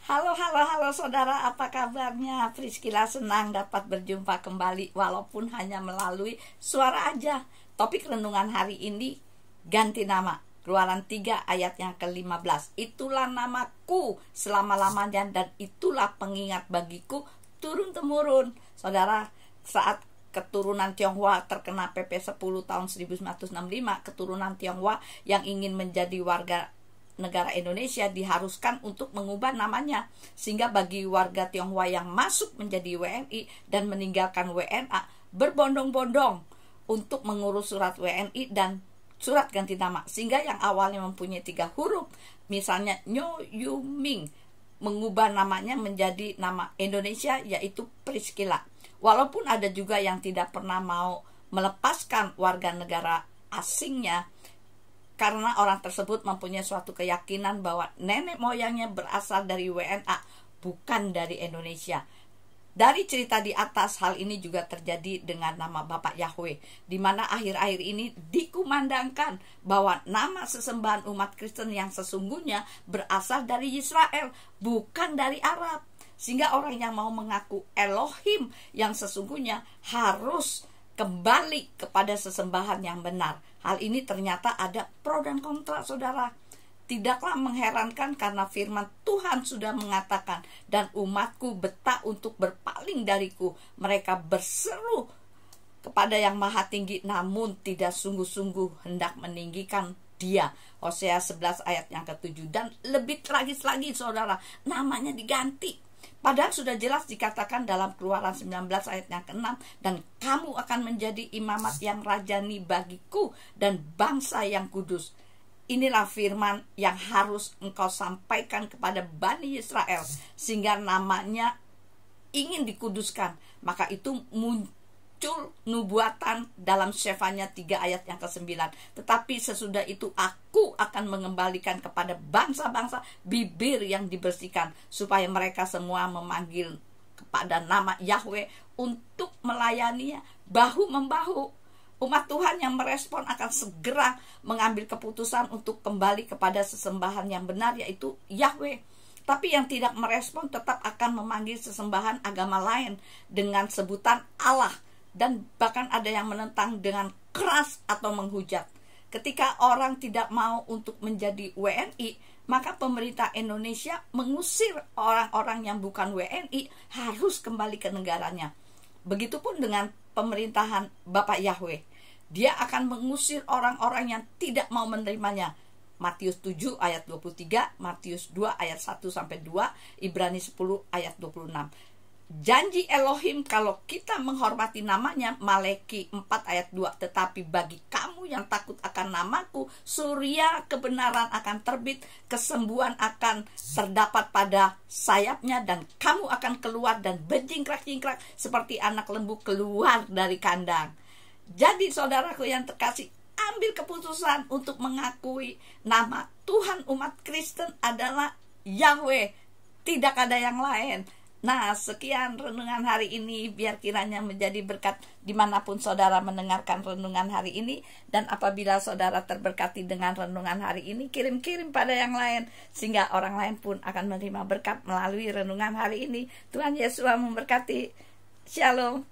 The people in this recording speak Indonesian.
Halo saudara, apa kabarnya? Priscilla senang dapat berjumpa kembali walaupun hanya melalui suara aja. Topik renungan hari ini, ganti nama. Keluaran 3 ayat yang ke-15. Itulah namaku selama-lamanya dan itulah pengingat bagiku turun-temurun. Saudara, saat keturunan Tionghoa terkena PP 10 tahun 1965, keturunan Tionghoa yang ingin menjadi warga negara Indonesia diharuskan untuk mengubah namanya, sehingga bagi warga Tionghoa yang masuk menjadi WNI dan meninggalkan WNA berbondong-bondong untuk mengurus surat WNI dan surat ganti nama, sehingga yang awalnya mempunyai 3 huruf, misalnya Nyo Yu Ming, mengubah namanya menjadi nama Indonesia, yaitu Priscilla. Walaupun ada juga yang tidak pernah mau melepaskan warga negara asingnya, karena orang tersebut mempunyai suatu keyakinan bahwa nenek moyangnya berasal dari WNA, bukan dari Indonesia. Dari cerita di atas, hal ini juga terjadi dengan nama Bapak Yahweh, di mana akhir-akhir ini dikumandangkan bahwa nama sesembahan umat Kristen yang sesungguhnya berasal dari Israel, bukan dari Arab. Sehingga orang yang mau mengaku Elohim yang sesungguhnya harus kembali kepada sesembahan yang benar. Hal ini ternyata ada pro dan kontra, saudara. Tidaklah mengherankan karena firman Tuhan sudah mengatakan, dan umatku betah untuk berpaling dariku. Mereka berseru kepada yang maha tinggi, namun tidak sungguh-sungguh hendak meninggikan dia. Hosea 11 ayat yang ke-7. Dan lebih tragis lagi, saudara, namanya diganti. Padahal sudah jelas dikatakan dalam Keluaran 19 ayat yang ke-6, dan kamu akan menjadi imamat yang rajani bagiku dan bangsa yang kudus. Inilah firman yang harus engkau sampaikan kepada Bani Israel, sehingga namanya ingin dikuduskan. Maka itu muncul nubuatan dalam Sefanya 3 ayat yang ke-9. Tetapi sesudah itu aku akan mengembalikan kepada bangsa-bangsa bibir yang dibersihkan, supaya mereka semua memanggil kepada nama Yahweh untuk melayaninya bahu-membahu. Umat Tuhan yang merespon akan segera mengambil keputusan untuk kembali kepada sesembahan yang benar, yaitu Yahweh. Tapi yang tidak merespon tetap akan memanggil sesembahan agama lain dengan sebutan Allah. Dan bahkan ada yang menentang dengan keras atau menghujat. Ketika orang tidak mau untuk menjadi WNI, maka pemerintah Indonesia mengusir orang-orang yang bukan WNI harus kembali ke negaranya. Begitupun dengan pemerintahan Bapak Yahweh. Dia akan mengusir orang-orang yang tidak mau menerimanya. Matius 7 ayat 23, Matius 2 ayat 1-2, Ibrani 10 ayat 26. Janji Elohim kalau kita menghormati namanya, Maleki 4 ayat 2. Tetapi bagi kamu yang takut akan namaku, surya kebenaran akan terbit, kesembuhan akan terdapat pada sayapnya, dan kamu akan keluar dan berjingkrak-jingkrak seperti anak lembu keluar dari kandang. Jadi saudaraku yang terkasih, ambil keputusan untuk mengakui nama Tuhan umat Kristen adalah Yahweh, tidak ada yang lain. Nah, sekian renungan hari ini, biar kiranya menjadi berkat dimanapun saudara mendengarkan renungan hari ini. Dan apabila saudara terberkati dengan renungan hari ini, kirim-kirim pada yang lain, sehingga orang lain pun akan menerima berkat melalui renungan hari ini. Tuhan Yesus memberkati. Shalom.